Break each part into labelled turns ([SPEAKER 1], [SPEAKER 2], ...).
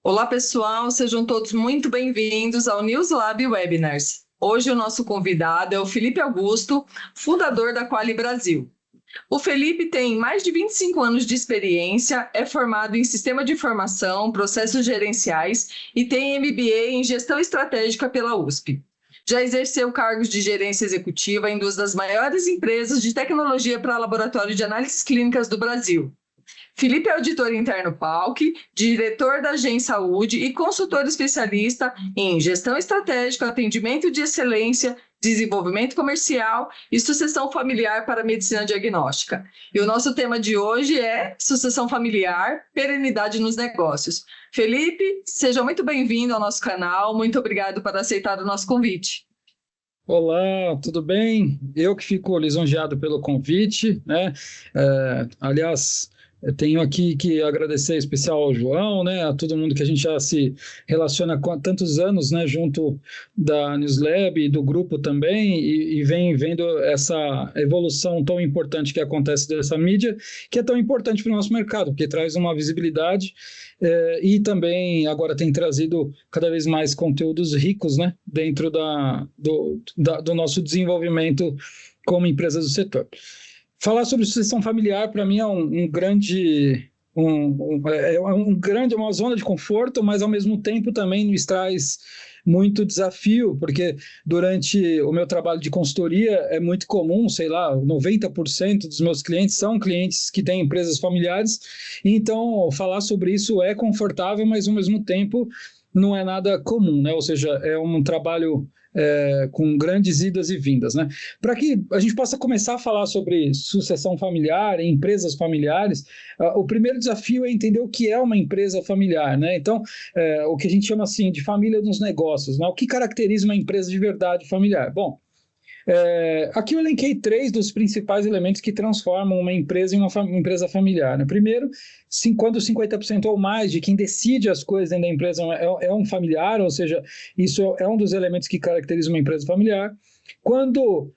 [SPEAKER 1] Olá, pessoal, sejam todos muito bem-vindos ao NewsLab Webinars. Hoje o nosso convidado é o Felipe Augusto, fundador da Quali Brasil. O Felipe tem mais de 25 anos de experiência, é formado em Sistema de Informação, Processos Gerenciais e tem MBA em Gestão Estratégica pela USP. Já exerceu cargos de gerência executiva em duas das maiores empresas de tecnologia para laboratório de análises clínicas do Brasil. Felipe é auditor interno PALC, diretor da Gen Saúde e consultor especialista em gestão estratégica, atendimento de excelência, desenvolvimento comercial e sucessão familiar para a medicina diagnóstica. E o nosso tema de hoje é sucessão familiar, perenidade nos negócios. Felipe, seja muito bem-vindo ao nosso canal, muito obrigado por aceitar o nosso convite.
[SPEAKER 2] Olá, tudo bem? Eu que fico lisonjeado pelo convite, né? Aliás, eu tenho aqui que agradecer em especial ao João, né? A todo mundo que a gente já se relaciona há tantos anos, né? Junto da NewsLab e do grupo também, e vem vendo essa evolução tão importante que acontece dessa mídia, que é tão importante para o nosso mercado, porque traz uma visibilidade e também agora tem trazido cada vez mais conteúdos ricos, né? Dentro do nosso desenvolvimento como empresa do setor. Falar sobre sucessão familiar, para mim, é uma zona de conforto, mas, ao mesmo tempo, também nos traz muito desafio, porque durante o meu trabalho de consultoria é muito comum, sei lá, 90% dos meus clientes são clientes que têm empresas familiares, então falar sobre isso é confortável, mas, ao mesmo tempo, não é nada comum, né? Ou seja, é um trabalho com grandes idas e vindas, né? Para que a gente possa começar a falar sobre sucessão familiar, empresas familiares, o primeiro desafio é entender o que é uma empresa familiar, né? Então, o que a gente chama assim de família dos negócios, né? O que caracteriza uma empresa de verdade familiar? Bom, aqui eu elenquei 3 dos principais elementos que transformam uma empresa em uma empresa familiar, né? Primeiro, quando 50% ou mais de quem decide as coisas dentro da empresa é um familiar, ou seja, isso é um dos elementos que caracteriza uma empresa familiar. Quando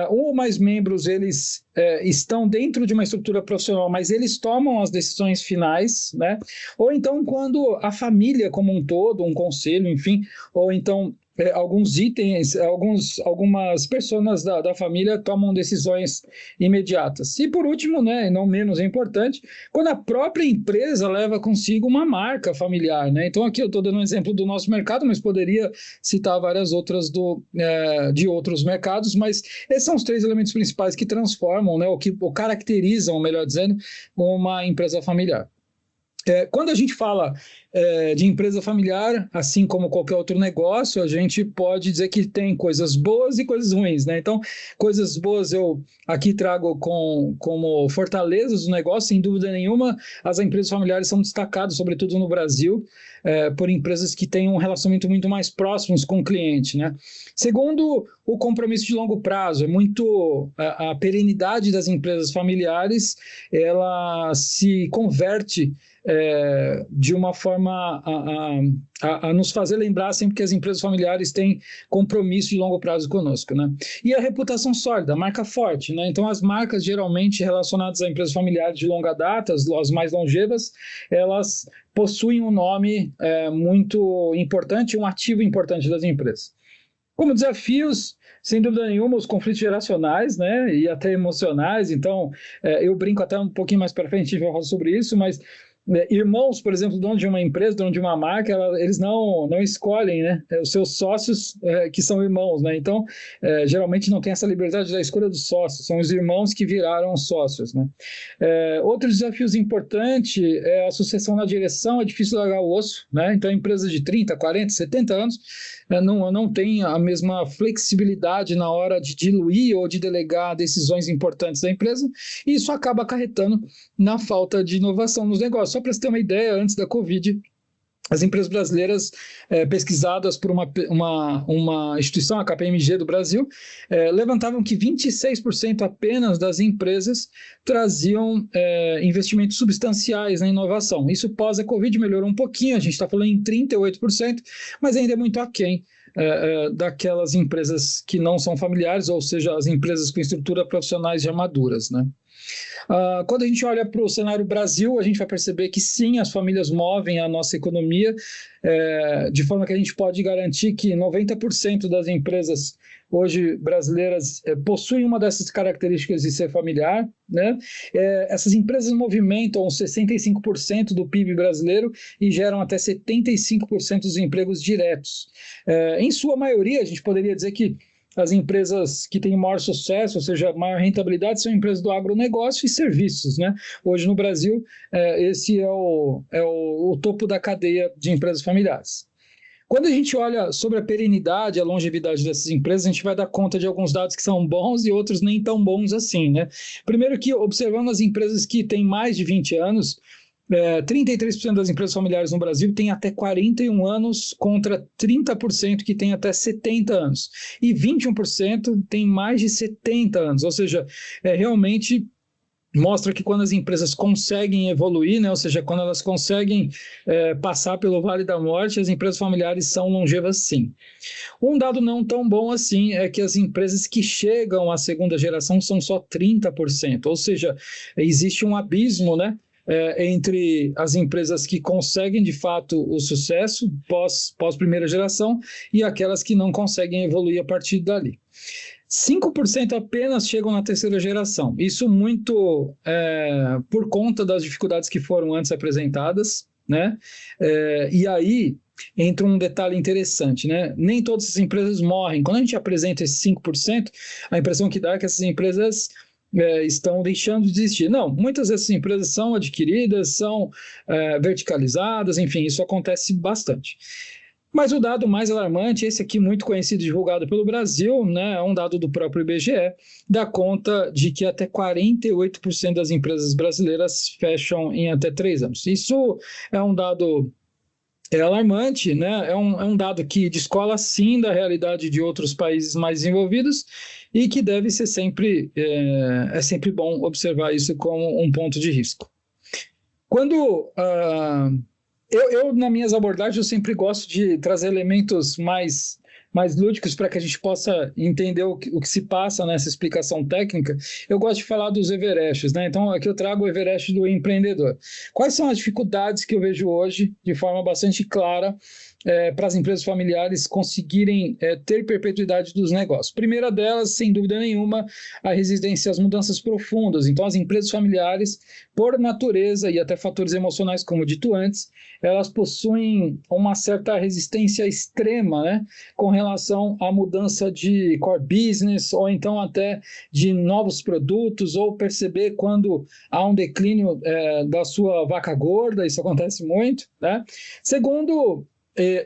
[SPEAKER 2] um ou mais membros eles estão dentro de uma estrutura profissional, mas eles tomam as decisões finais, né? Ou então quando a família como um todo, um conselho, enfim, ou então alguns itens, algumas pessoas da família tomam decisões imediatas. E por último, né, e não menos importante, quando a própria empresa leva consigo uma marca familiar, né? Então aqui eu estou dando um exemplo do nosso mercado, mas poderia citar várias outras de outros mercados, mas esses são os 3 elementos principais que transformam, né, ou caracterizam, melhor dizendo, uma empresa familiar. Quando a gente fala de empresa familiar, assim como qualquer outro negócio, a gente pode dizer que tem coisas boas e coisas ruins, né? Então, coisas boas eu aqui trago como fortalezas do negócio, sem dúvida nenhuma, as empresas familiares são destacadas, sobretudo no Brasil, por empresas que têm um relacionamento muito mais próximo com o cliente, né? Segundo, o compromisso de longo prazo, a perenidade das empresas familiares, ela se converte de uma forma a nos fazer lembrar sempre que as empresas familiares têm compromisso de longo prazo conosco, né? E a reputação sólida, a marca forte, né? Então, as marcas geralmente relacionadas a empresas familiares de longa data, as mais longevas, elas possuem um nome muito importante, um ativo importante das empresas. Como desafios, sem dúvida nenhuma, os conflitos geracionais, né, e até emocionais. Então, eu brinco até um pouquinho mais para frente, a gente vai falar sobre isso, mas irmãos, por exemplo, dono de uma empresa, dono de uma marca, eles não escolhem, né, os seus sócios que são irmãos, né? Então, geralmente não tem essa liberdade da escolha dos sócios, são os irmãos que viraram sócios, né? Outros desafios importantes é a sucessão na direção, é difícil largar o osso, né? Então, empresas de 30, 40, 70 anos não tem a mesma flexibilidade na hora de diluir ou de delegar decisões importantes da empresa, e isso acaba acarretando na falta de inovação nos negócios. Só para você ter uma ideia, antes da Covid, as empresas brasileiras pesquisadas por uma instituição, a KPMG do Brasil, levantavam que 26% apenas das empresas traziam investimentos substanciais na inovação. Isso pós a Covid melhorou um pouquinho, a gente está falando em 38%, mas ainda é muito aquém daquelas empresas que não são familiares, ou seja, as empresas com estrutura profissionais já maduras, né? Quando a gente olha para o cenário Brasil, a gente vai perceber que sim, as famílias movem a nossa economia, de forma que a gente pode garantir que 90% das empresas hoje brasileiras possuem uma dessas características de ser familiar, né? Essas empresas movimentam 65% do PIB brasileiro e geram até 75% dos empregos diretos. Em sua maioria, a gente poderia dizer que as empresas que têm maior sucesso, ou seja, maior rentabilidade, são empresas do agronegócio e serviços, né? Hoje no Brasil, esse é o topo da cadeia de empresas familiares. Quando a gente olha sobre a perenidade, a longevidade dessas empresas, a gente vai dar conta de alguns dados que são bons e outros nem tão bons assim, né? Primeiro que, observando as empresas que têm mais de 20 anos, 33% das empresas familiares no Brasil têm até 41 anos contra 30% que têm até 70 anos. E 21% têm mais de 70 anos, ou seja, realmente mostra que quando as empresas conseguem evoluir, né, ou seja, quando elas conseguem passar pelo Vale da Morte, as empresas familiares são longevas sim. Um dado não tão bom assim é que as empresas que chegam à segunda geração são só 30%, ou seja, existe um abismo, né, entre as empresas que conseguem de fato o sucesso pós primeira geração e aquelas que não conseguem evoluir a partir dali. 5% apenas chegam na terceira geração. Isso muito por conta das dificuldades que foram antes apresentadas, né? E aí entra um detalhe interessante, né? Nem todas as empresas morrem. Quando a gente apresenta esses 5%, a impressão que dá é que essas empresas estão deixando de existir. Não, muitas dessas empresas são adquiridas, são verticalizadas, enfim, isso acontece bastante. Mas o dado mais alarmante, esse aqui muito conhecido e divulgado pelo Brasil, né, é um dado do próprio IBGE, dá conta de que até 48% das empresas brasileiras fecham em até 3 anos. Isso é um dado alarmante, né? É um dado que descola sim da realidade de outros países mais desenvolvidos e que deve ser sempre, é sempre bom observar isso como um ponto de risco. Quando eu, nas minhas abordagens, eu sempre gosto de trazer elementos mais lúdicos para que a gente possa entender o que se passa nessa explicação técnica. Eu gosto de falar dos Everests, né? Então, aqui eu trago o Everest do empreendedor. Quais são as dificuldades que eu vejo hoje, de forma bastante clara, para as empresas familiares conseguirem ter perpetuidade dos negócios? Primeira delas, sem dúvida nenhuma, a resistência às mudanças profundas. Então, as empresas familiares, por natureza e até fatores emocionais, como dito antes, elas possuem uma certa resistência extrema, né, com relação à mudança de core business, ou então até de novos produtos, ou perceber quando há um declínio da sua vaca gorda, isso acontece muito, né? Segundo,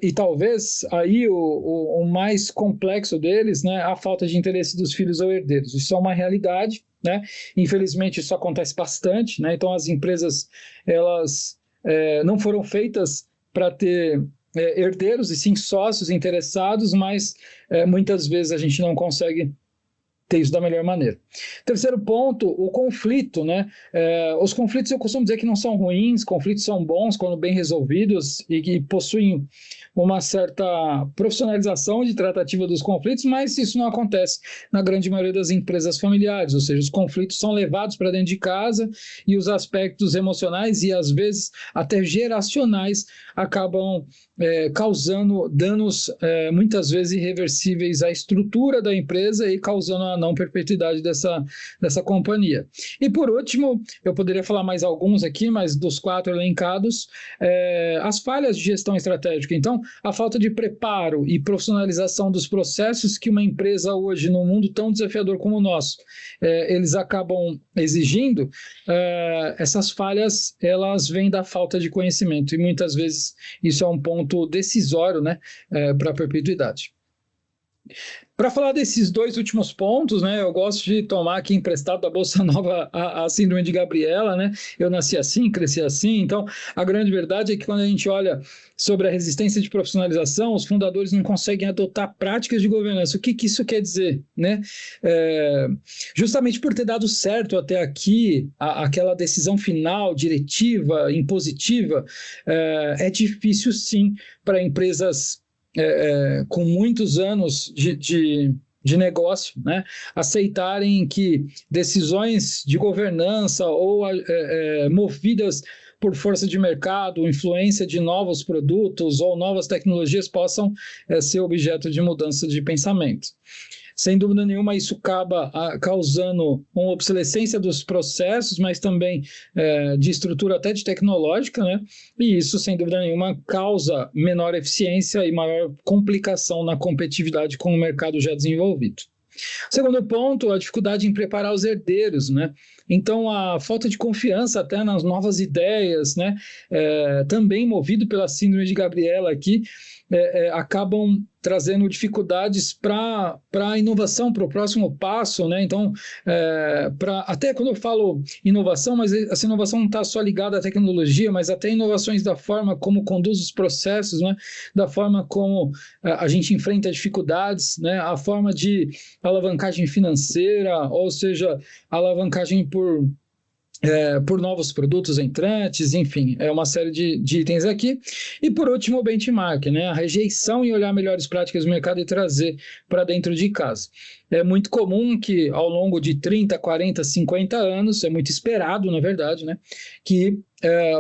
[SPEAKER 2] e talvez aí o mais complexo deles, né, a falta de interesse dos filhos ou herdeiros. Isso é uma realidade, né? Infelizmente isso acontece bastante, né? Então as empresas elas não foram feitas para ter herdeiros e sim sócios interessados, mas muitas vezes a gente não consegue ter isso da melhor maneira. Terceiro ponto, o conflito, né? Os conflitos eu costumo dizer que não são ruins, conflitos são bons quando bem resolvidos e que possuem uma certa profissionalização de tratativa dos conflitos, mas isso não acontece na grande maioria das empresas familiares, ou seja, os conflitos são levados para dentro de casa e os aspectos emocionais e às vezes até geracionais acabam causando danos muitas vezes irreversíveis à estrutura da empresa e causando a não perpetuidade dessa companhia. E por último, eu poderia falar mais alguns aqui, mas dos 4 elencados, as falhas de gestão estratégica. Então, a falta de preparo e profissionalização dos processos que uma empresa hoje, num mundo tão desafiador como o nosso, eles acabam exigindo, essas falhas, elas vêm da falta de conhecimento e muitas vezes isso é um ponto decisório, né, para a perpetuidade. Para falar desses 2 últimos pontos, né, eu gosto de tomar aqui emprestado da Bolsa Nova a síndrome de Gabriela, né? Eu nasci assim, cresci assim, então a grande verdade é que quando a gente olha sobre a resistência de profissionalização, os fundadores não conseguem adotar práticas de governança. O que isso quer dizer, né? Justamente por ter dado certo até aqui aquela decisão final, diretiva, impositiva, é difícil sim para empresas com muitos anos de negócio, né, aceitarem que decisões de governança ou movidas por força de mercado, influência de novos produtos ou novas tecnologias possam ser objeto de mudança de pensamento. Sem dúvida nenhuma, isso acaba causando uma obsolescência dos processos, mas também de estrutura até de tecnológica, né? E isso, sem dúvida nenhuma, causa menor eficiência e maior complicação na competitividade com o mercado já desenvolvido. Segundo ponto, a dificuldade em preparar os herdeiros, né? Então, a falta de confiança até nas novas ideias, né? Também movido pela síndrome de Gabriela aqui, acabam trazendo dificuldades para a inovação, para o próximo passo, né? Então, até quando eu falo inovação, mas essa inovação não está só ligada à tecnologia, mas até inovações da forma como conduz os processos, né? Da forma como a gente enfrenta dificuldades, né? A forma de alavancagem financeira, ou seja, alavancagem por novos produtos entrantes, enfim, é uma série de itens aqui. E por último, o benchmark, né? A rejeição em olhar melhores práticas do mercado e trazer para dentro de casa. É muito comum que ao longo de 30, 40, 50 anos, é muito esperado, na verdade, né? Que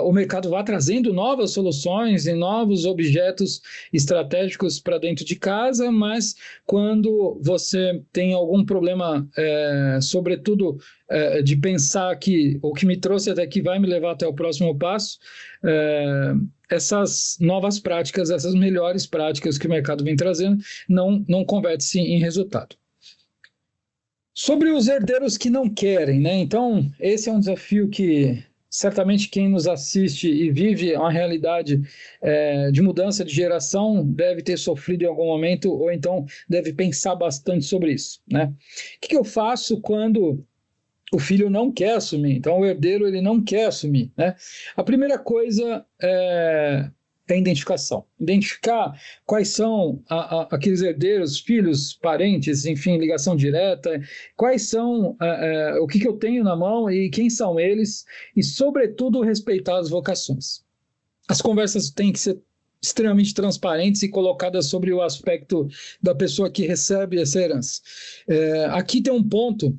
[SPEAKER 2] o mercado vá trazendo novas soluções e novos objetos estratégicos para dentro de casa, mas quando você tem algum problema, sobretudo de pensar que o que me trouxe até aqui vai me levar até o próximo passo, essas novas práticas, essas melhores práticas que o mercado vem trazendo, não converte-se em resultado. Sobre os herdeiros que não querem, né? Então, esse é um desafio que certamente quem nos assiste e vive uma realidade de mudança de geração deve ter sofrido em algum momento, ou então deve pensar bastante sobre isso, né? O que eu faço quando o filho não quer assumir? Então, o herdeiro ele não quer assumir, né? A primeira coisa é identificação. Identificar quais são aqueles herdeiros, filhos, parentes, enfim, ligação direta, quais são, o que eu tenho na mão e quem são eles, e, sobretudo, respeitar as vocações. As conversas têm que ser extremamente transparentes e colocadas sobre o aspecto da pessoa que recebe essa herança. Aqui tem um ponto.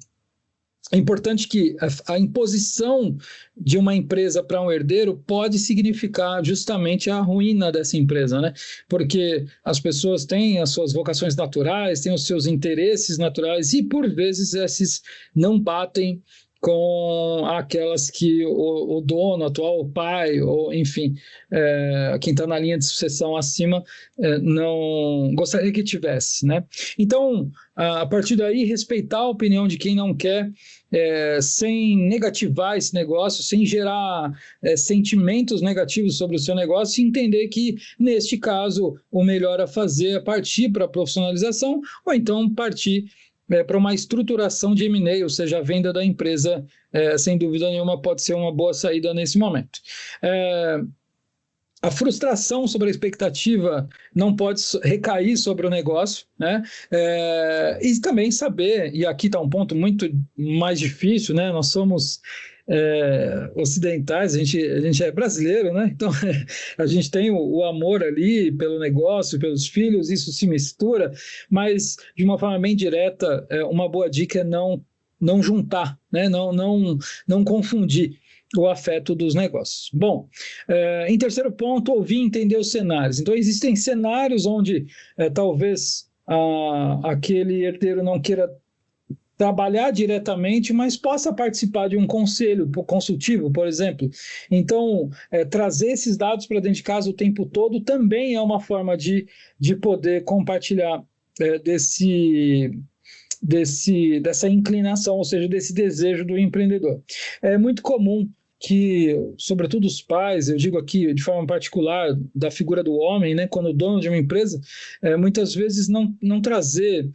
[SPEAKER 2] É importante que a imposição de uma empresa para um herdeiro pode significar justamente a ruína dessa empresa, né? Porque as pessoas têm as suas vocações naturais, têm os seus interesses naturais e, por vezes, esses não batem com aquelas que o dono, o atual pai, ou enfim, quem está na linha de sucessão acima, não gostaria que tivesse, né? Então, a partir daí, respeitar a opinião de quem não quer, sem negativar esse negócio, sem gerar sentimentos negativos sobre o seu negócio, e entender que, neste caso, o melhor a fazer é partir para a profissionalização, ou então partir para uma estruturação de M&A, ou seja, a venda da empresa, sem dúvida nenhuma, pode ser uma boa saída nesse momento. A frustração sobre a expectativa não pode recair sobre o negócio, né? E também saber, e aqui está um ponto muito mais difícil, né? Nós somos ocidentais, a gente é brasileiro, né? Então a gente tem o amor ali pelo negócio, pelos filhos, isso se mistura, mas de uma forma bem direta, uma boa dica é não juntar, né? Não confundir o afeto dos negócios. Bom, em terceiro ponto, ouvir e entender os cenários. Então, existem cenários onde talvez aquele herdeiro não queira trabalhar diretamente, mas possa participar de um conselho consultivo, por exemplo. Então, trazer esses dados para dentro de casa o tempo todo também é uma forma de poder compartilhar dessa inclinação, ou seja, desse desejo do empreendedor. É muito comum que, sobretudo os pais, eu digo aqui de forma particular da figura do homem, né, quando dono de uma empresa, muitas vezes não trazer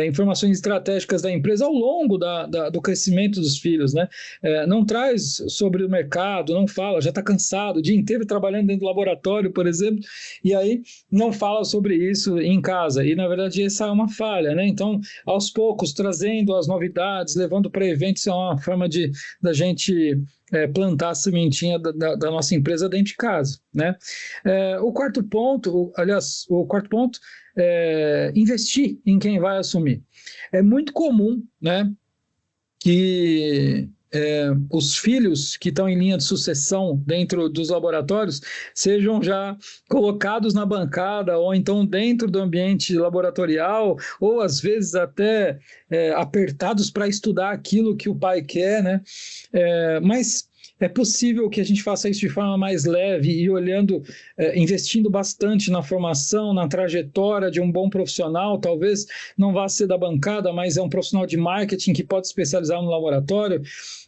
[SPEAKER 2] informações estratégicas da empresa ao longo do crescimento dos filhos, né? Não traz sobre o mercado, não fala, já está cansado, o dia inteiro trabalhando dentro do laboratório, por exemplo, e aí não fala sobre isso em casa. E, na verdade, essa é uma falha, né? Então, aos poucos, trazendo as novidades, levando para eventos, é uma forma da gente plantar a sementinha da nossa empresa dentro de casa, né? O quarto ponto é investir em quem vai assumir. É muito comum, né, que os filhos que estão em linha de sucessão dentro dos laboratórios sejam já colocados na bancada ou então dentro do ambiente laboratorial ou às vezes até apertados para estudar aquilo que o pai quer, né? Mas é possível que a gente faça isso de forma mais leve e olhando, investindo bastante na formação, na trajetória de um bom profissional. Talvez não vá ser da bancada, mas é um profissional de marketing que pode se especializar no laboratório.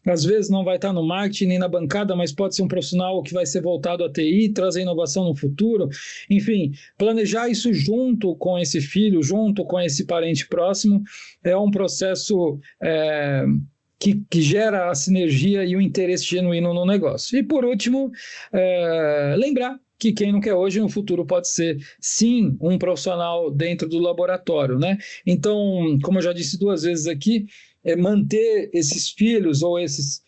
[SPEAKER 2] Às vezes não vai estar no marketing nem na bancada, mas pode ser um profissional que vai ser voltado à TI, trazer inovação no futuro. Enfim, planejar isso junto com esse filho, junto com esse parente próximo, é um processo que gera a sinergia e o interesse genuíno no negócio. E, por último, lembrar que quem não quer hoje, no futuro pode ser, sim, um profissional dentro do laboratório, né? Então, como eu já disse 2 vezes aqui, manter esses filhos ou essas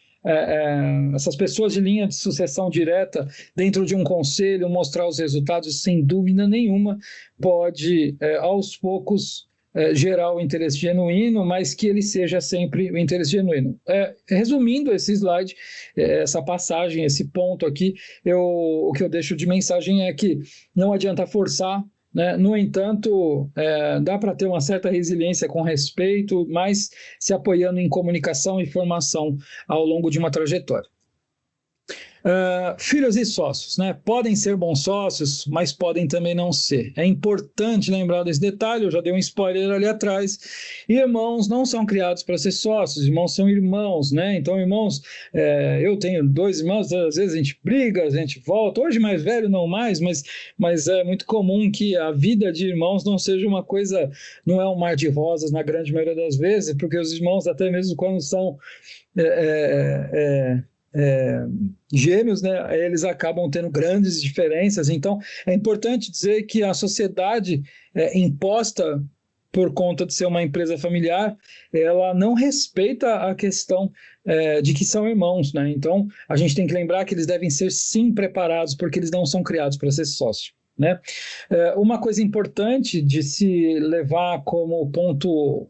[SPEAKER 2] pessoas de linha de sucessão direta dentro de um conselho, mostrar os resultados, sem dúvida nenhuma, pode, aos poucos, gerar o interesse genuíno, mas que ele seja sempre o interesse genuíno. Resumindo esse slide, essa passagem, esse ponto aqui, o que eu deixo de mensagem é que não adianta forçar, né? No entanto, dá para ter uma certa resiliência com respeito, mas se apoiando em comunicação e formação ao longo de uma trajetória. Filhos e sócios, né? Podem ser bons sócios, mas podem também não ser. É importante lembrar desse detalhe, eu já dei um spoiler ali atrás. Irmãos não são criados para ser sócios, irmãos são irmãos, né? Então, irmãos, eu tenho 2 irmãos, às vezes a gente briga, a gente volta, hoje mais velho não mais, mas é muito comum que a vida de irmãos não seja uma coisa, não é um mar de rosas na grande maioria das vezes, porque os irmãos, até mesmo quando são gêmeos, né, eles acabam tendo grandes diferenças. Então, é importante dizer que a sociedade imposta por conta de ser uma empresa familiar, ela não respeita a questão de que são irmãos, né? Então, a gente tem que lembrar que eles devem ser, sim, preparados, porque eles não são criados para ser sócio, né? Uma coisa importante de se levar como ponto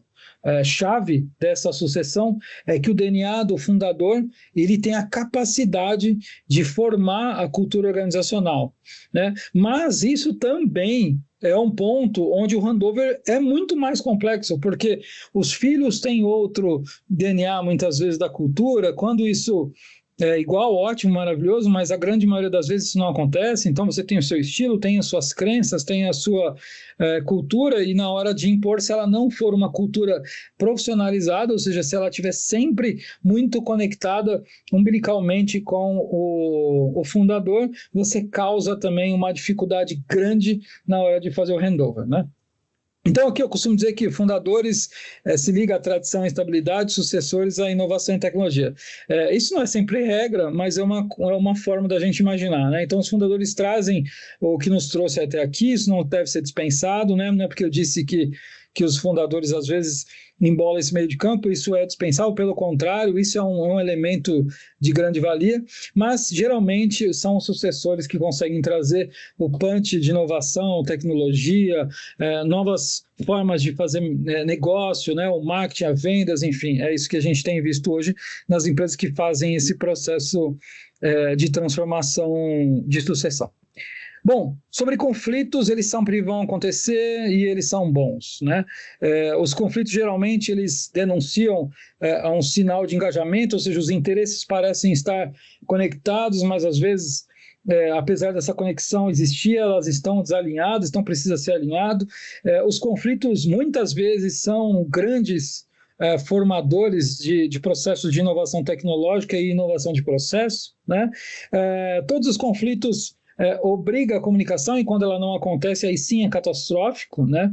[SPEAKER 2] chave dessa sucessão é que o DNA do fundador ele tem a capacidade de formar a cultura organizacional, né? Mas isso também é um ponto onde o handover é muito mais complexo, porque os filhos têm outro DNA muitas vezes da cultura. Quando isso é igual, ótimo, maravilhoso, mas a grande maioria das vezes isso não acontece. Então você tem o seu estilo, tem as suas crenças, tem a sua cultura, e na hora de impor, se ela não for uma cultura profissionalizada, ou seja, se ela estiver sempre muito conectada umbilicalmente com o fundador, você causa também uma dificuldade grande na hora de fazer o handover, né? Então, aqui eu costumo dizer que fundadores se ligam à tradição e estabilidade, sucessores à inovação e tecnologia. Isso não é sempre regra, mas é uma forma da gente imaginar, né? Então, os fundadores trazem o que nos trouxe até aqui, isso não deve ser dispensado, né? Não é porque eu disse que os fundadores, às vezes, embolam esse meio de campo, isso é dispensável, pelo contrário, isso é um elemento de grande valia, mas, geralmente, são os sucessores que conseguem trazer o punch de inovação, tecnologia, novas formas de fazer negócio, né? O marketing, a vendas, enfim, é isso que a gente tem visto hoje nas empresas que fazem esse processo de transformação de sucessão. Bom, sobre conflitos, eles sempre vão acontecer e eles são bons, né? Os conflitos, geralmente, eles denunciam a um sinal de engajamento, ou seja, os interesses parecem estar conectados, mas, às vezes, apesar dessa conexão existir, elas estão desalinhadas, então precisa ser alinhado. Os conflitos, muitas vezes, são grandes formadores de processos de inovação tecnológica e inovação de processo, né? Todos os conflitos obriga a comunicação, e quando ela não acontece, aí sim é catastrófico, né?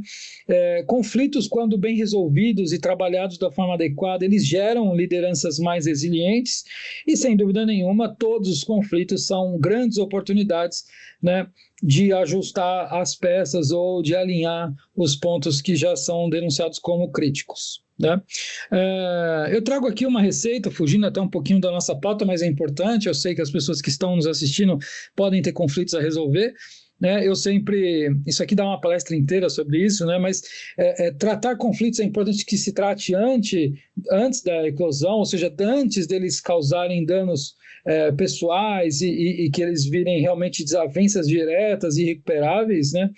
[SPEAKER 2] Conflitos, quando bem resolvidos e trabalhados da forma adequada, eles geram lideranças mais resilientes, e sem dúvida nenhuma, todos os conflitos são grandes oportunidades, né, de ajustar as peças ou de alinhar os pontos que já são denunciados como críticos, né? Eu trago aqui uma receita, fugindo até um pouquinho da nossa pauta, mas é importante. Eu sei que as pessoas que estão nos assistindo podem ter conflitos a resolver, né? Isso aqui dá uma palestra inteira sobre isso, né? Mas tratar conflitos é importante que se trate antes da eclosão, ou seja, antes deles causarem danos pessoais e que eles virem realmente desavenças diretas e irrecuperáveis, né?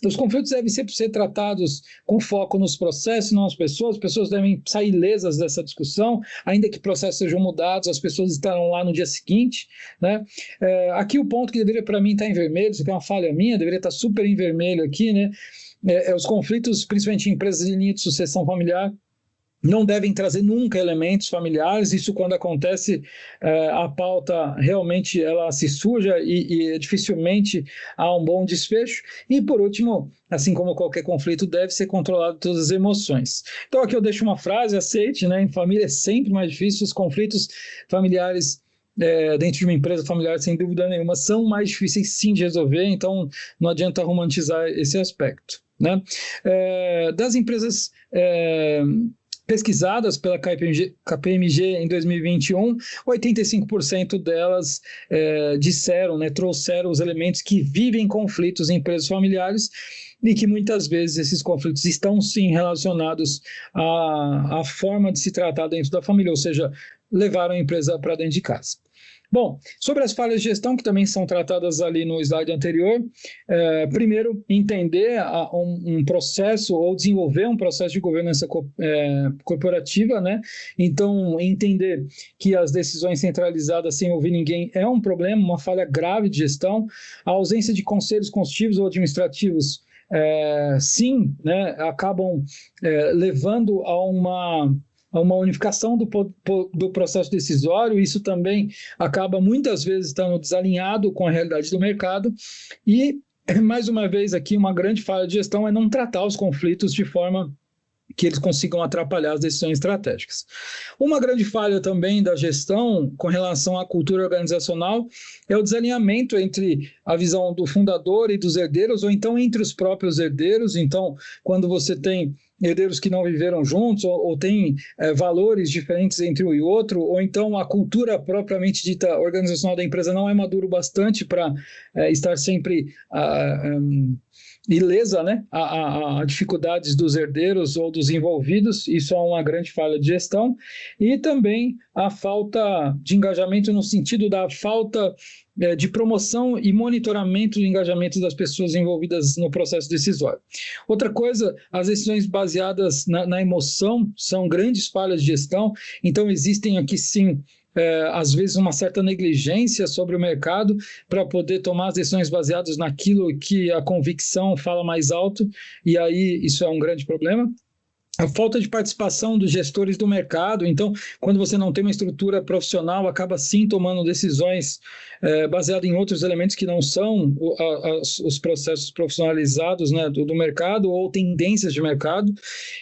[SPEAKER 2] Os conflitos devem sempre ser tratados com foco nos processos, não nas pessoas. As pessoas devem sair ilesas dessa discussão, ainda que processos sejam mudados, as pessoas estarão lá no dia seguinte, né? Aqui o ponto que deveria para mim estar em vermelho, isso aqui é uma falha minha, deveria estar super em vermelho aqui, né? Os conflitos, principalmente em empresas de linha de sucessão familiar, não devem trazer nunca elementos familiares. Isso, quando acontece, a pauta realmente ela se suja e dificilmente há um bom desfecho. E, por último, assim como qualquer conflito, deve ser controlado todas as emoções. Então, aqui eu deixo uma frase: aceite, né? Em família é sempre mais difícil. Os conflitos familiares dentro de uma empresa familiar, sem dúvida nenhuma, são mais difíceis sim de resolver, então não adianta romantizar esse aspecto, né? Das empresas pesquisadas pela KPMG em 2021, 85% delas disseram, né, trouxeram os elementos que vivem conflitos em empresas familiares, e que muitas vezes esses conflitos estão sim relacionados à forma de se tratar dentro da família, ou seja, levaram a empresa para dentro de casa. Bom, sobre as falhas de gestão, que também são tratadas ali no slide anterior, primeiro, entender um processo ou desenvolver um processo de governança corporativa, né? Então, entender que as decisões centralizadas sem ouvir ninguém é um problema, uma falha grave de gestão. A ausência de conselhos consultivos ou administrativos, sim, né, acabam levando a uma unificação do processo decisório. Isso também acaba muitas vezes estando desalinhado com a realidade do mercado. E, mais uma vez aqui, uma grande falha de gestão é não tratar os conflitos de forma que eles consigam atrapalhar as decisões estratégicas. Uma grande falha também da gestão com relação à cultura organizacional é o desalinhamento entre a visão do fundador e dos herdeiros, ou então entre os próprios herdeiros. Então, quando você tem herdeiros que não viveram juntos, ou têm valores diferentes entre um e outro, ou então a cultura propriamente dita organizacional da empresa não é maduro bastante para estar sempre ilesa, né, a dificuldades dos herdeiros ou dos envolvidos. Isso é uma grande falha de gestão. E também a falta de engajamento, no sentido da falta de promoção e monitoramento do engajamento das pessoas envolvidas no processo decisório. Outra coisa, as decisões baseadas na emoção são grandes falhas de gestão. Então, existem aqui sim, às vezes, uma certa negligência sobre o mercado para poder tomar as decisões baseadas naquilo que a convicção fala mais alto, e aí isso é um grande problema. A falta de participação dos gestores do mercado. Então, quando você não tem uma estrutura profissional, acaba sim tomando decisões baseadas em outros elementos que não são os processos profissionalizados, né, do mercado, ou tendências de mercado.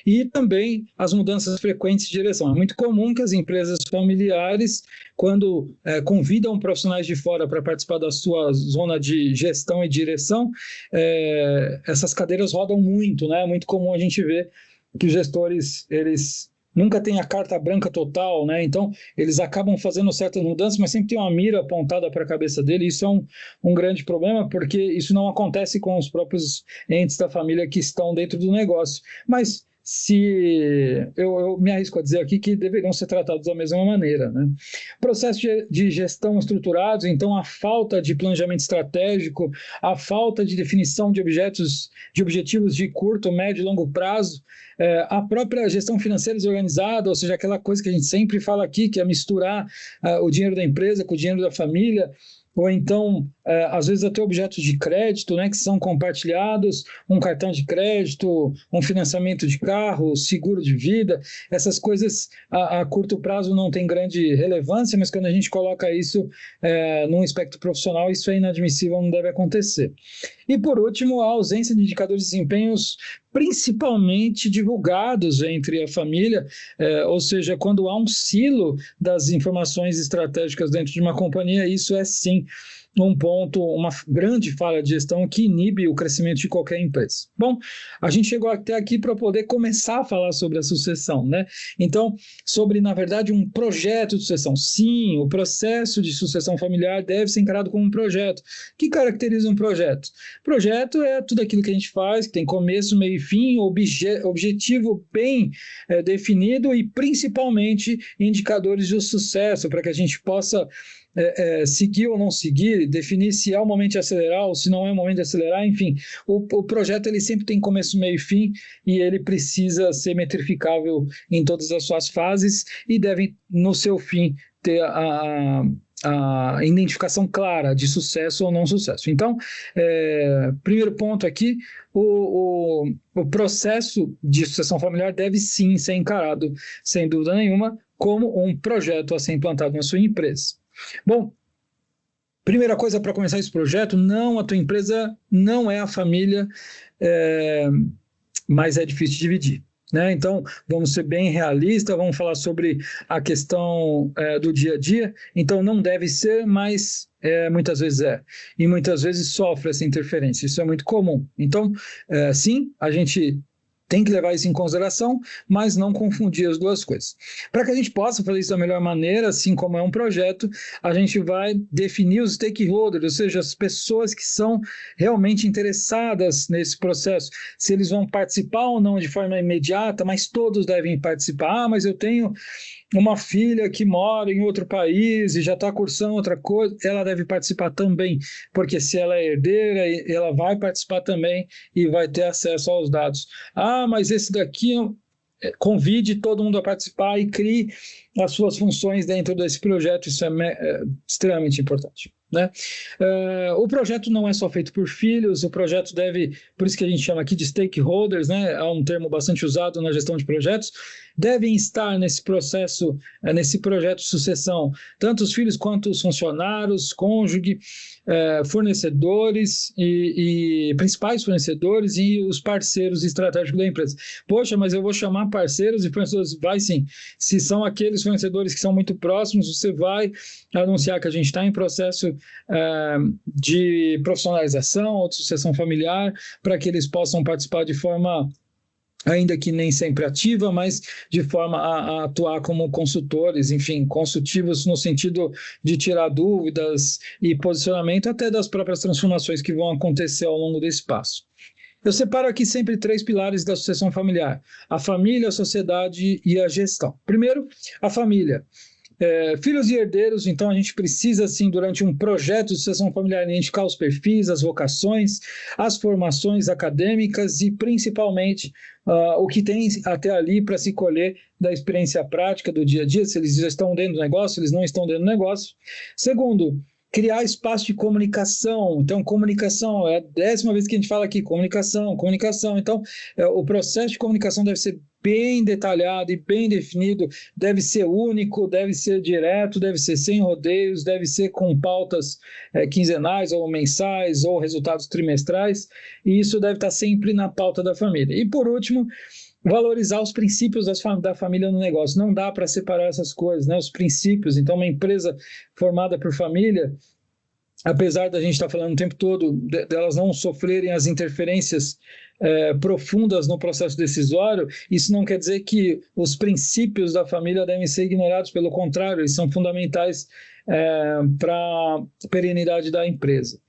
[SPEAKER 2] E também as mudanças frequentes de direção. É muito comum que as empresas familiares, quando convidam profissionais de fora para participar da sua zona de gestão e direção, essas cadeiras rodam muito, né? É muito comum a gente ver que os gestores, eles nunca têm a carta branca total, né? Então, eles acabam fazendo certas mudanças, mas sempre tem uma mira apontada para a cabeça dele. Isso é um grande problema, porque isso não acontece com os próprios entes da família que estão dentro do negócio. Mas eu me arrisco a dizer aqui que deveriam ser tratados da mesma maneira, né? Processos de gestão estruturados, então a falta de planejamento estratégico, a falta de definição de objetivos de curto, médio e longo prazo, a própria gestão financeira desorganizada, ou seja, aquela coisa que a gente sempre fala aqui, que é misturar o dinheiro da empresa com o dinheiro da família, ou então às vezes até objetos de crédito, né, que são compartilhados, um cartão de crédito, um financiamento de carro, seguro de vida, essas coisas a curto prazo não tem grande relevância, mas quando a gente coloca isso num espectro profissional, isso é inadmissível, não deve acontecer. E por último, a ausência de indicadores de desempenhos principalmente divulgados entre a família, ou seja, quando há um silo das informações estratégicas dentro de uma companhia, isso é sim um ponto, uma grande falha de gestão que inibe o crescimento de qualquer empresa. Bom, a gente chegou até aqui para poder começar a falar sobre a sucessão, né? Então, sobre, na verdade, um projeto de sucessão. Sim, o processo de sucessão familiar deve ser encarado como um projeto. O que caracteriza um projeto? Projeto é tudo aquilo que a gente faz, que tem começo, meio e fim, objetivo bem definido e, principalmente, indicadores de sucesso, para que a gente possa seguir ou não seguir, definir se é o momento de acelerar ou se não é o momento de acelerar, enfim, o projeto ele sempre tem começo, meio e fim e ele precisa ser metrificável em todas as suas fases e deve, no seu fim, ter a identificação clara de sucesso ou não sucesso. Então, primeiro ponto aqui, o processo de sucessão familiar deve sim ser encarado, sem dúvida nenhuma, como um projeto a ser implantado na sua empresa. Bom, primeira coisa para começar esse projeto, não, a tua empresa não é a família, mas é difícil de dividir, né? Então, vamos ser bem realistas, vamos falar sobre a questão do dia a dia. Então, não deve ser, mas muitas vezes é. E muitas vezes sofre essa interferência, isso é muito comum. Então, sim, a gente tem que levar isso em consideração, mas não confundir as duas coisas. Para que a gente possa fazer isso da melhor maneira, assim como é um projeto, a gente vai definir os stakeholders, ou seja, as pessoas que são realmente interessadas nesse processo, se eles vão participar ou não de forma imediata, mas todos devem participar. Mas eu tenho uma filha que mora em outro país e já está cursando outra coisa, ela deve participar também, porque se ela é herdeira, ela vai participar também e vai ter acesso aos dados. Mas esse daqui, convide todo mundo a participar e crie as suas funções dentro desse projeto, isso é extremamente importante, né? O projeto não é só feito por filhos, o projeto deve, por isso que a gente chama aqui de stakeholders, né? É um termo bastante usado na gestão de projetos, devem estar nesse processo, nesse projeto de sucessão, tanto os filhos quanto os funcionários, cônjuge, fornecedores e principais fornecedores e os parceiros estratégicos da empresa. Poxa, mas eu vou chamar parceiros e fornecedores? Vai sim. Se são aqueles fornecedores que são muito próximos, você vai anunciar que a gente está em processo de profissionalização ou de sucessão familiar, para que eles possam participar de forma, ainda que nem sempre ativa, mas de forma a atuar como consultores, enfim, consultivos no sentido de tirar dúvidas e posicionamento até das próprias transformações que vão acontecer ao longo desse passo. Eu separo aqui sempre 3 pilares da sucessão familiar: a família, a sociedade e a gestão. Primeiro, a família. Filhos e herdeiros, então a gente precisa, assim, durante um projeto de sucessão familiar, identificar os perfis, as vocações, as formações acadêmicas e, principalmente, o que tem até ali para se colher da experiência prática do dia a dia, se eles já estão dentro do negócio, se eles não estão dentro do negócio. Segundo, criar espaço de comunicação. Então, comunicação, é a 10ª vez que a gente fala aqui, comunicação. Então, o processo de comunicação deve ser bem detalhado e bem definido, deve ser único, deve ser direto, deve ser sem rodeios, deve ser com pautas quinzenais ou mensais ou resultados trimestrais, e isso deve estar sempre na pauta da família. E, por último, valorizar os princípios da família no negócio. Não dá para separar essas coisas, né? Os princípios. Então, uma empresa formada por família, apesar da gente estar falando o tempo todo delas não sofrerem as interferências profundas no processo decisório, isso não quer dizer que os princípios da família devem ser ignorados, pelo contrário, eles são fundamentais para a perenidade da empresa.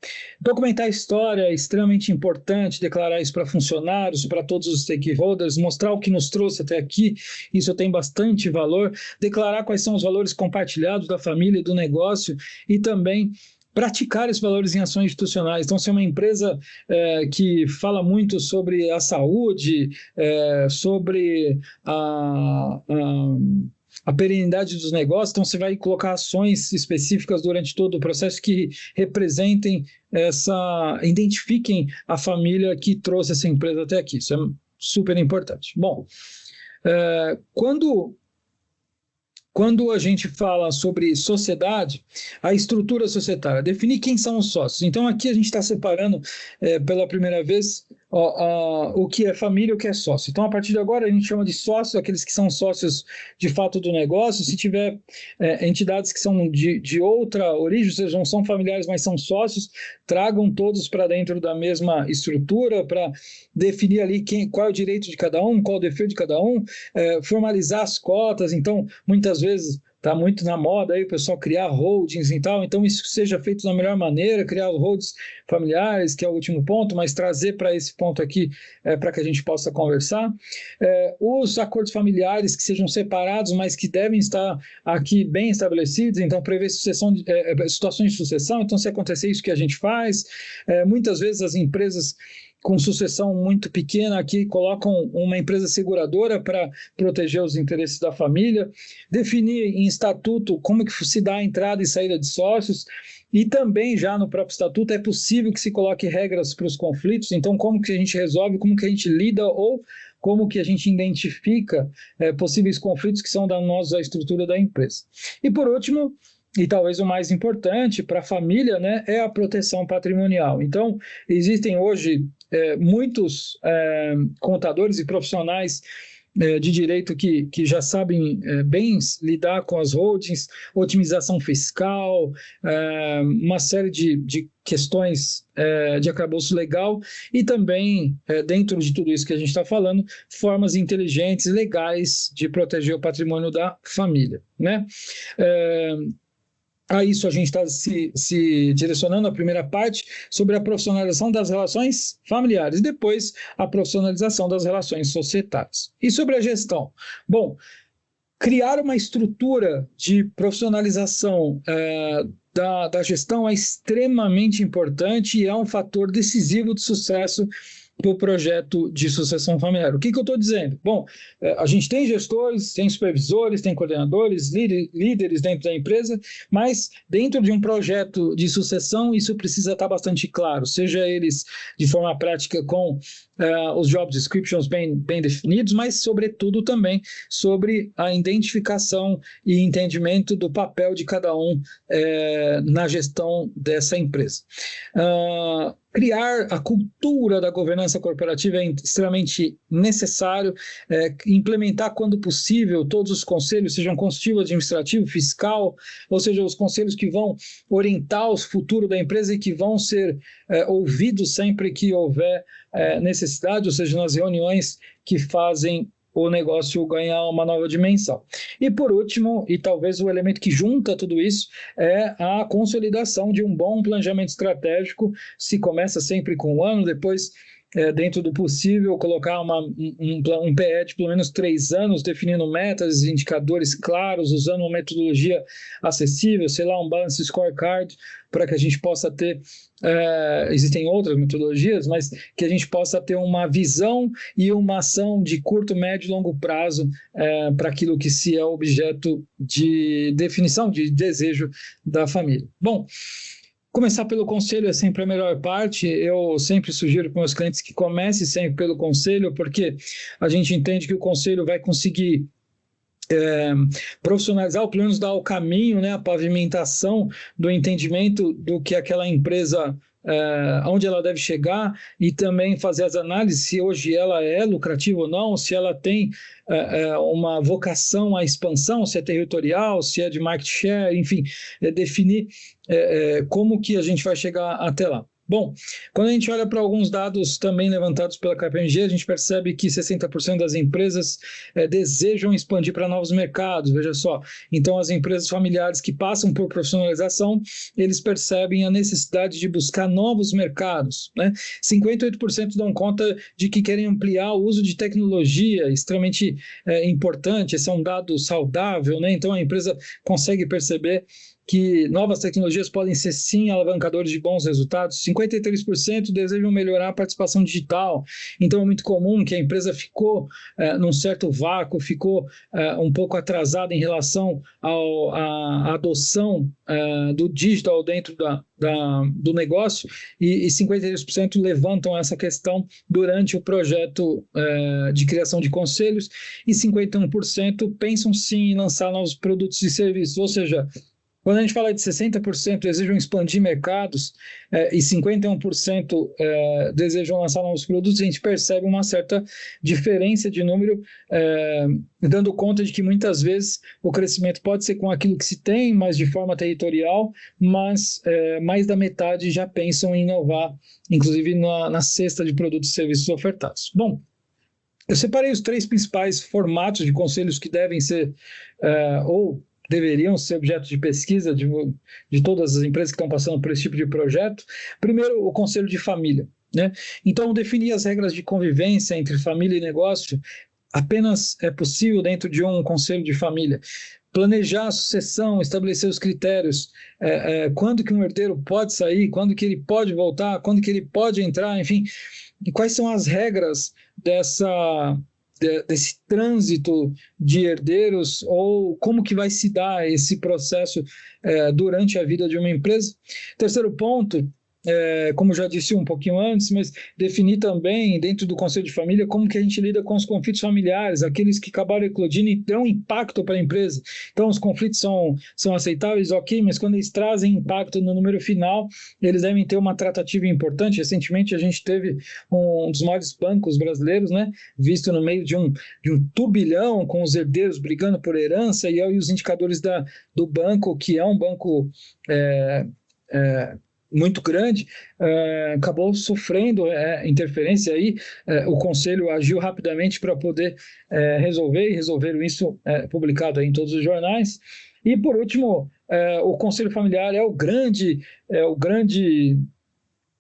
[SPEAKER 2] Documentar a história é extremamente importante, declarar isso para funcionários, para todos os stakeholders, mostrar o que nos trouxe até aqui, isso tem bastante valor, declarar quais são os valores compartilhados da família e do negócio e também praticar esses valores em ações institucionais. Então, se é uma empresa que fala muito sobre a saúde, sobre a perenidade dos negócios, então você vai colocar ações específicas durante todo o processo que representem identifiquem a família que trouxe essa empresa até aqui. Isso é super importante. Bom, quando a gente fala sobre sociedade, a estrutura societária, definir quem são os sócios. Então, aqui a gente está separando pela primeira vez o que é família e o que é sócio. Então, a partir de agora, a gente chama de sócios aqueles que são sócios de fato do negócio. Se tiver entidades que são de outra origem, ou seja, não são familiares, mas são sócios, tragam todos para dentro da mesma estrutura para definir ali qual é o direito de cada um, qual é o dever de cada um, formalizar as cotas. Então, muitas vezes está muito na moda aí o pessoal criar holdings e tal, então isso seja feito da melhor maneira, criar holdings familiares, que é o último ponto, mas trazer para esse ponto aqui para que a gente possa conversar. Os acordos familiares que sejam separados, mas que devem estar aqui bem estabelecidos, então prever situações de sucessão, então se acontecer isso que a gente faz, muitas vezes as empresas com sucessão muito pequena aqui, colocam uma empresa seguradora para proteger os interesses da família, definir em estatuto como que se dá a entrada e saída de sócios, e também já no próprio estatuto é possível que se coloque regras para os conflitos, então como que a gente resolve, como que a gente lida ou como que a gente identifica possíveis conflitos que são danosos à estrutura da empresa. E por último, e talvez o mais importante para a família, né, é a proteção patrimonial. Então, existem hoje muitos contadores e profissionais de direito que já sabem bem lidar com as holdings, otimização fiscal, uma série de questões de arcabouço legal e também, dentro de tudo isso que a gente está falando, formas inteligentes, legais de proteger o patrimônio da família, né? A isso a gente está se direcionando a primeira parte sobre a profissionalização das relações familiares, depois a profissionalização das relações societárias. E sobre a gestão? Bom, criar uma estrutura de profissionalização da gestão é extremamente importante e é um fator decisivo de sucesso para o projeto de sucessão familiar. O que eu estou dizendo? Bom, a gente tem gestores, tem supervisores, tem coordenadores, líderes dentro da empresa, mas dentro de um projeto de sucessão isso precisa estar bastante claro, seja eles de forma prática com os job descriptions bem definidos, mas sobretudo também sobre a identificação e entendimento do papel de cada um na gestão dessa empresa. Criar a cultura da governança corporativa é extremamente necessário, implementar quando possível todos os conselhos, sejam consultivo, administrativo, fiscal, ou seja, os conselhos que vão orientar o futuro da empresa e que vão ser ouvidos sempre que houver necessidade, ou seja, nas reuniões que fazem o negócio ganhar uma nova dimensão. E por último, e talvez o elemento que junta tudo isso, é a consolidação de um bom planejamento estratégico. Se começa sempre com um ano, depois, dentro do possível, colocar um PE de pelo menos 3 anos, definindo metas, indicadores claros, usando uma metodologia acessível, sei lá, um balance scorecard, para que a gente possa ter, existem outras metodologias, mas que a gente possa ter uma visão e uma ação de curto, médio e longo prazo para aquilo que se é objeto de definição, de desejo da família. Bom, começar pelo conselho é sempre a melhor parte. Eu sempre sugiro para meus clientes que comece sempre pelo conselho, porque a gente entende que o conselho vai conseguir profissionalizar, ou pelo menos dar o caminho, né, a pavimentação do entendimento do que aquela empresa, onde ela deve chegar, e também fazer as análises se hoje ela é lucrativa ou não, se ela tem uma vocação à expansão, se é territorial, se é de market share, enfim, definir como que a gente vai chegar até lá. Bom, quando a gente olha para alguns dados também levantados pela KPMG, a gente percebe que 60% das empresas desejam expandir para novos mercados, veja só. Então, as empresas familiares que passam por profissionalização, eles percebem a necessidade de buscar novos mercados, né? 58% dão conta de que querem ampliar o uso de tecnologia, extremamente importante, esse é um dado saudável, né? Então, a empresa consegue perceber que novas tecnologias podem ser sim alavancadores de bons resultados. 53% desejam melhorar a participação digital. Então é muito comum que a empresa ficou num certo vácuo, ficou um pouco atrasada em relação à adoção do digital dentro do negócio, e 53% levantam essa questão durante o projeto de criação de conselhos, e 51% pensam sim em lançar novos produtos e serviços. Ou seja, quando a gente fala de 60% desejam expandir mercados e 51% desejam lançar novos produtos, a gente percebe uma certa diferença de número, dando conta de que muitas vezes o crescimento pode ser com aquilo que se tem, mas de forma territorial, mas mais da metade já pensam em inovar, inclusive na cesta de produtos e serviços ofertados. Bom, eu separei os 3 principais formatos de conselhos que devem ser, ou deveriam ser objeto de pesquisa de todas as empresas que estão passando por esse tipo de projeto. Primeiro, o conselho de família, né? Então, definir as regras de convivência entre família e negócio apenas é possível dentro de um conselho de família. Planejar a sucessão, estabelecer os critérios, quando que um herdeiro pode sair, quando que ele pode voltar, quando que ele pode entrar, enfim, e quais são as regras desse trânsito de herdeiros, ou como que vai se dar esse processo durante a vida de uma empresa. Terceiro ponto, como já disse um pouquinho antes, mas definir também dentro do Conselho de Família como que a gente lida com os conflitos familiares, aqueles que acabaram eclodindo e dão impacto para a empresa. Então, os conflitos são aceitáveis, ok, mas quando eles trazem impacto no número final, eles devem ter uma tratativa importante. Recentemente, a gente teve um dos maiores bancos brasileiros, né, visto no meio de um turbilhão, com os herdeiros brigando por herança, e aí os indicadores do banco, que é um banco muito grande, acabou sofrendo interferência aí. O Conselho agiu rapidamente para poder resolver, e resolveram isso publicado aí em todos os jornais. E, por último, o Conselho Familiar é o grande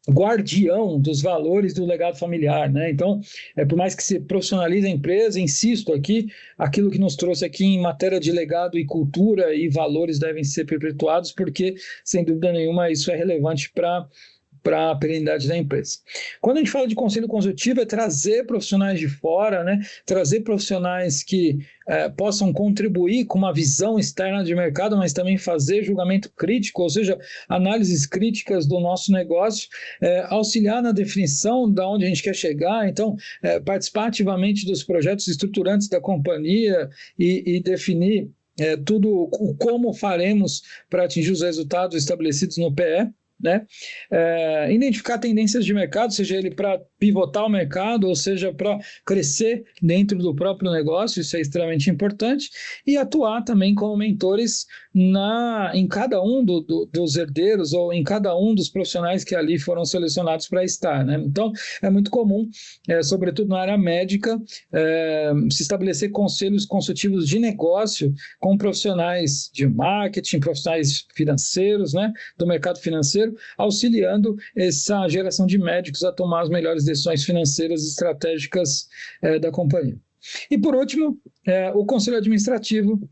[SPEAKER 2] guardião dos valores do legado familiar, né? Então, por mais que se profissionalize a empresa, insisto aqui, aquilo que nos trouxe aqui em matéria de legado e cultura e valores devem ser perpetuados, porque, sem dúvida nenhuma, isso é relevante para a perenidade da empresa. Quando a gente fala de conselho consultivo, é trazer profissionais de fora, né? Trazer profissionais que possam contribuir com uma visão externa de mercado, mas também fazer julgamento crítico, ou seja, análises críticas do nosso negócio, auxiliar na definição de onde a gente quer chegar, então participar ativamente dos projetos estruturantes da companhia e definir tudo como faremos para atingir os resultados estabelecidos no PE. Né? Identificar tendências de mercado, seja ele para pivotar o mercado, ou seja para crescer dentro do próprio negócio, isso é extremamente importante, e atuar também como mentores em cada um dos herdeiros, ou em cada um dos profissionais que ali foram selecionados para estar, né? Então, é muito comum, sobretudo na área médica, se estabelecer conselhos consultivos de negócio com profissionais de marketing, profissionais financeiros, né, do mercado financeiro, auxiliando essa geração de médicos a tomar as melhores decisões financeiras e estratégicas da companhia. E, por último, o Conselho Administrativo.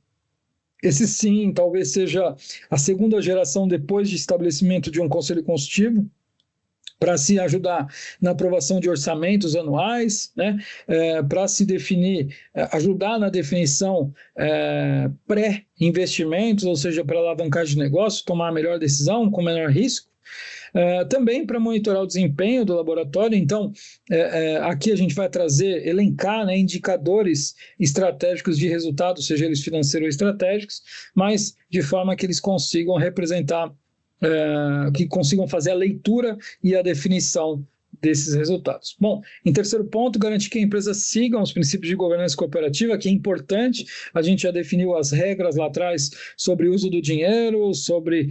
[SPEAKER 2] Esse sim, talvez seja a segunda geração depois de estabelecimento de um conselho consultivo, para se ajudar na aprovação de orçamentos anuais, né, para se definir, ajudar na definição pré-investimentos, ou seja, para alavancagem de negócio, tomar a melhor decisão com menor risco. Também para monitorar o desempenho do laboratório. Então, aqui a gente vai elencar, né, indicadores estratégicos de resultado, seja eles financeiros ou estratégicos, mas de forma que eles consigam representar, que consigam fazer a leitura e a definição desses resultados. Bom, em terceiro ponto, garantir que a empresa siga os princípios de governança cooperativa, que é importante. A gente já definiu as regras lá atrás sobre o uso do dinheiro, sobre,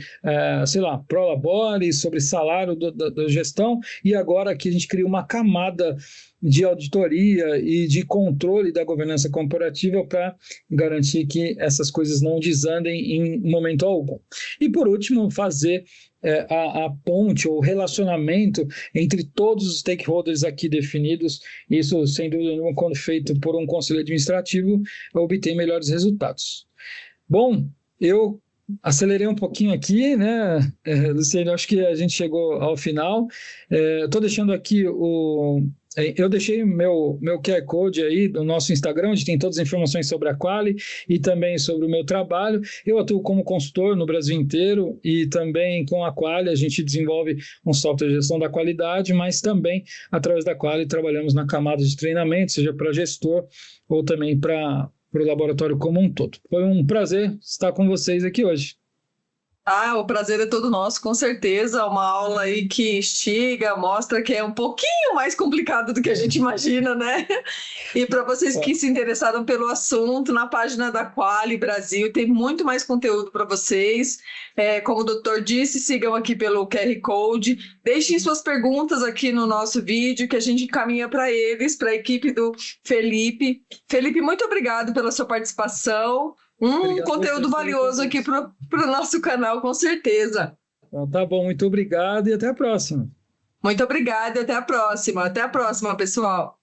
[SPEAKER 2] prolabore, sobre salário da gestão, e agora aqui a gente cria uma camada de auditoria e de controle da governança corporativa para garantir que essas coisas não desandem em momento algum. E, por último, fazer a ponte ou relacionamento entre todos os stakeholders aqui definidos. Isso, sem dúvida nenhuma, quando feito por um conselho administrativo, obtém melhores resultados. Bom, eu acelerei um pouquinho aqui, né, Luciano? Acho que a gente chegou ao final. Estou deixando aqui eu deixei meu QR Code aí do nosso Instagram, onde tem todas as informações sobre a Quali e também sobre o meu trabalho. Eu atuo como consultor no Brasil inteiro e também com a Quali a gente desenvolve um software de gestão da qualidade, mas também através da Quali trabalhamos na camada de treinamento, seja para gestor ou também para o laboratório como um todo. Foi um prazer estar com vocês aqui hoje.
[SPEAKER 1] Ah, o prazer é todo nosso, com certeza. Uma aula aí que instiga, mostra que é um pouquinho mais complicado do que a gente imagina, né? E para vocês que se interessaram pelo assunto, na página da Quali Brasil tem muito mais conteúdo para vocês. Como o doutor disse, sigam aqui pelo QR Code. Deixem suas perguntas aqui no nosso vídeo, que a gente encaminha para eles, para a equipe do Felipe. Felipe, muito obrigado pela sua participação.
[SPEAKER 2] Obrigado
[SPEAKER 1] Conteúdo valioso aqui para o nosso canal, com certeza.
[SPEAKER 2] Então, tá bom, muito obrigado e até a próxima.
[SPEAKER 1] Muito obrigada e até a próxima. Até a próxima, pessoal.